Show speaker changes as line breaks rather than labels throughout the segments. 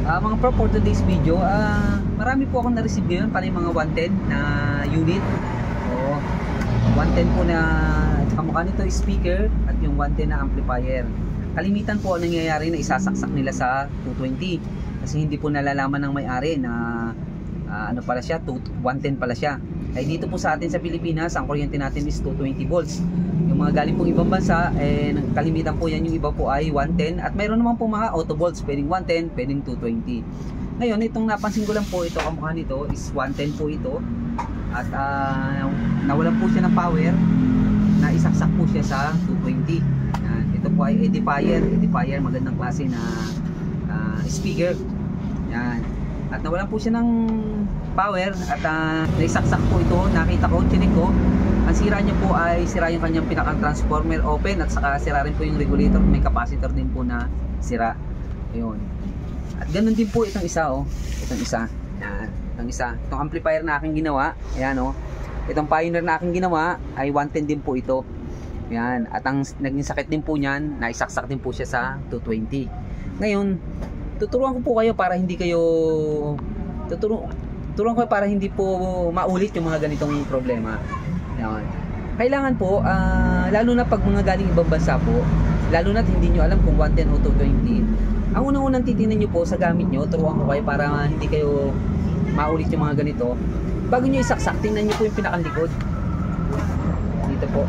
Mga pro for today's video, marami po akong na-receive ngayon para yung mga 110 na unit. O 110 po na kamukha nito speaker at yung 110 na amplifier. Kalimitan po ang nangyayari na isasaksak nila sa 220 kasi hindi po nalalaman ng may-ari na ano pala siya, 110 pala siya. Ay dito po sa atin sa Pilipinas, ang kuryente natin is 220 volts. Yung mga galing pong ibang bansa, kalimitan po yan, yung iba po ay 110 at mayroon naman po mga auto volts, pwedeng 110, pwedeng 220. Ngayon, itong napansin ko lang po, ito kamukha nito is 110 po ito at nawalan po siya ng power na isaksak po siya sa 220. Ito po ay edifier, magandang klase na speaker. Yan. At nawalan po siya ng power at naisaksak po ito. Nakita ko, chinik ko, ang sira niya po ay sira yung kanyang pinaka-transformer open at saka sira rin po yung regulator, may capacitor din po na sira. Ayun. At ganun din po itong isa, oh. Itong isa. Yan. Itong isa. Itong amplifier na aking ginawa, ayan, oh. Itong Pioneer na aking ginawa ay 110 din po ito. Yan. At ang naging sakit din po niyan, naisaksak din po siya sa 220. Ngayon, tuturuan ko po kayo para hindi kayo tuturuan ko para hindi po maulit yung mga ganitong problema. Yan. Kailangan po, lalo na pag mga galing ibang bansa po, lalo na hindi nyo alam kung 110 o 220, ang unang-unang titingnan nyo po sa gamit nyo, turuan ko kayo para hindi kayo maulit yung mga ganito. Bago nyo isaksak, tingnan nyo po yung pinakalikod. Dito po.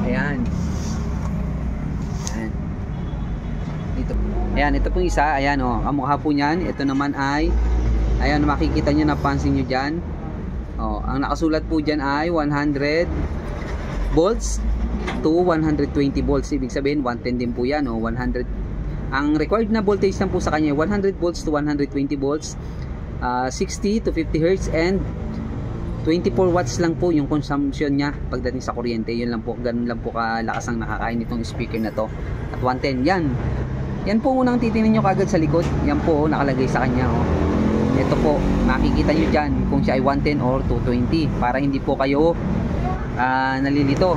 Ayan. Ayan. Dito. Ayan, ito pong isa. Ayan, oh. Ang mukha po niyan. Ito naman ay, ayan, makikita nyo, napansin nyo dyan. Oh, ang nakasulat po dyan ay 100 volts to 120 volts. Ibig sabihin, 110 din po yan. Oh, 100. Ang required na voltage lang po sa kanya, 100 volts to 120 volts. 60 to 50 Hz and 24 watts lang po yung consumption niya pagdating sa kuryente. Yun lang po, ganun lang po kalakas ang nakakain itong speaker na to. At 110 yan. Yan po unang titingnan nyo kagad sa likod. Yan po nakalagay sa kanya, oh. Ito po, makikita nyo dyan kung siya ay 110 or 220 para hindi po kayo nalilito.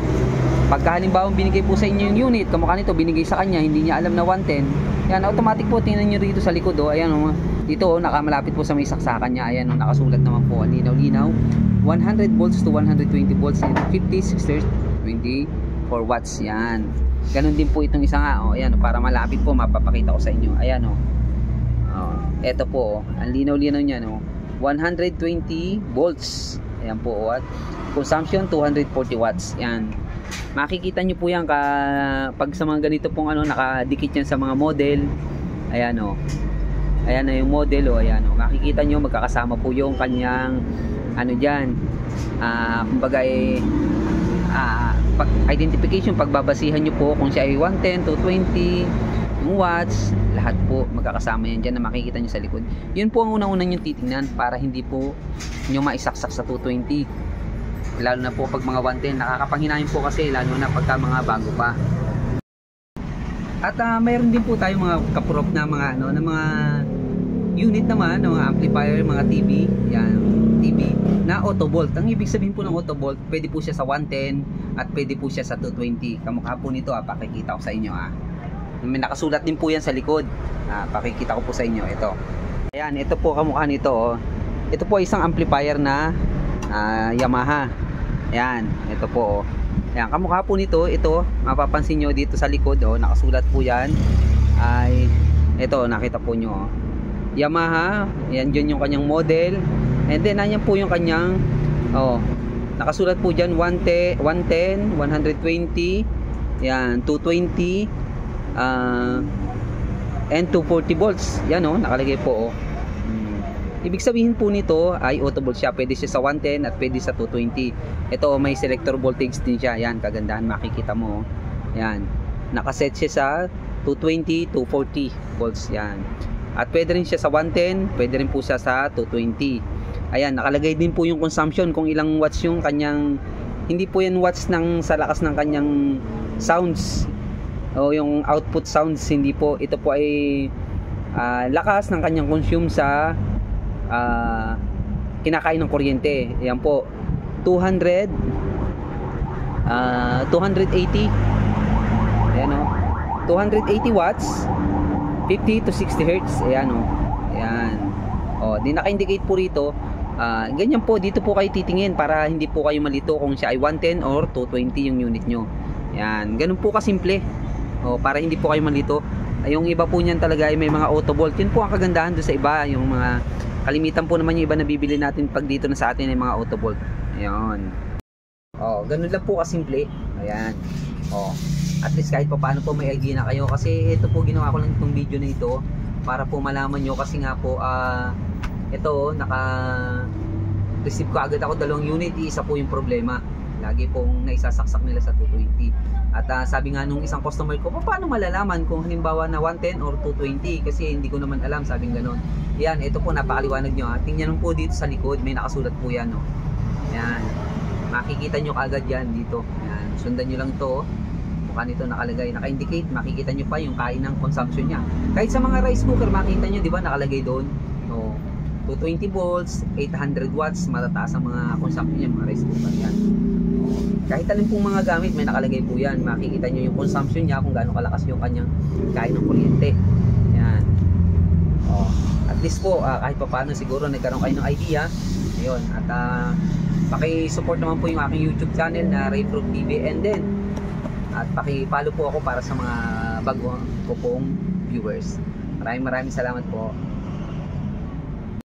Pagka halimbawa binigay po sa inyo yung unit, kamukha nito binigay sa kanya, hindi niya alam na 110, yan automatic po, tingnan nyo dito sa likod, oh. Ayan, oh. Dito, oh, nakamalapit po sa may saksakan niya. Ayan, oh, nakasulat naman po, linaw-linaw, 100 volts to 120 volts and 50, 60, 24 watts. Yan. Ganun din po itong isa nga, oh. Ayan, oh, para malapit po, mapapakita ko sa inyo. Ayan, oh. Oh, eto po, oh. Ang linaw-linaw niya, no. 120 volts. Ayan po, oh. At consumption 240 watts. Yan. Makikita nyo po yan pag sa mga ganito pong ano, nakadikit yan sa mga model. Ayan, oh. Ayan na yung model, oh. Ayan, oh. Makikita nyo magkakasama po yung kanyang ano dyan, kumbaga identification, pagbabasihan nyo po kung siya ay 110 to 20 yung watts, lahat po magkakasama yan dyan na makikita nyo sa likod. Yun po ang unang-unang yung titingnan para hindi po nyo maisaksak sa 220, lalo na po pag mga 110. Nakakapanghinayang po kasi lalo na pagka mga bago pa. At mayroon din po tayo mga kaprop na mga ano, na mga unit naman, mga amplifier, mga TV, yan, TV na auto volt. Ang ibig sabihin po ng auto volt, pwede po siya sa 110 at pwede po siya sa 220. Kamukha po nito, pakikita ko sa inyo, may nakasulat din po yan sa likod. Pakikita ko po sa inyo, ito. Ayan, ito po kamukha nito, oh. Ito po isang amplifier na Yamaha. Ayan, ito po, oh. Ayan, kamukha po nito, ito, mapapansin nyo dito sa likod, oh, nakasulat po yan. Ay, ito, nakita po nyo, oh. Yamaha, ayan, dyan yung kanyang model. And then, ayan po yung kanyang, oh, nakasulat po dyan, 110, 120, ayan, 220, and 240 volts. Yan, oh, nakalagay po, oh. Ibig sabihin po nito ay auto volt siya. Pwede siya sa 110 at pwede sa 220. Ito, may selector voltage din siya. Yan, kagandahan, makikita mo, oh. Yan, nakaset siya sa 220, 240 volts. Yan. At pwede rin siya sa 110, pwede rin po siya sa 220. Ayan, nakalagay din po yung consumption kung ilang watts yung kanyang, hindi po yan watts ng sa lakas ng kanyang sounds o yung output sounds, hindi po. Ito po ay lakas ng kanyang consume sa kinakain ng kuryente. Ayan po, 200 280. Ayan, oh, 280 watts, 50 to 60 Hz. Ayan, oh. Ayan. O, di naka-indicate po rito. Ganyan po, dito po kayo titingin para hindi po kayo malito kung siya ay 110 or 220 yung unit nyo. Ayan, ganun po kasimple. O, para hindi po kayo malito. Yung iba po niyan talaga ay may mga auto bolt. Yun po ang kagandahan doon sa iba. Yung mga kalimitan po naman yung iba na bibili natin pag dito na sa atin ay mga auto bolt. Ayan. O, ganun lang po kasimple. Ayan. O, at least kahit pa paano po may idea na kayo. Kasi ito po ginawa ko lang itong video na ito para po malaman nyo kasi nga po ito naka-receive ko agad ako 2 unit, isa po yung problema. Lagi pong naisasaksak nila sa 220. At sabi nga nung isang customer ko, paano malalaman kung halimbawa na 110 or 220 kasi hindi ko naman alam, sabing ganon. Yan, ito po napakaliwanag nyo. Tingnan mo po dito sa likod, may nakasulat po yan. No? Yan, makikita nyo kagad yan dito. Yan, sundan nyo lang to. Mukha nito nakalagay, naka-indicate, makikita nyo pa yung kain ng consumption nya. Kahit sa mga rice cooker, makikita nyo, di ba, nakalagay doon. So, 220 volts, 800 watts, matataas ang mga consumption niya, mga rice cooker yan. Kahit alin pong mga gamit, may nakalagay po yan. Makikita nyo yung consumption niya, kung gaano kalakas yung kanyang kain ng kuryente. Yan. At least po, kahit pa paano siguro nagkaroon kayo ng idea. Ayun, at paki-support naman po yung aking YouTube channel na Rayproof TV, and then at paki-follow po ako para sa mga bago ko pong viewers. Maraming salamat po.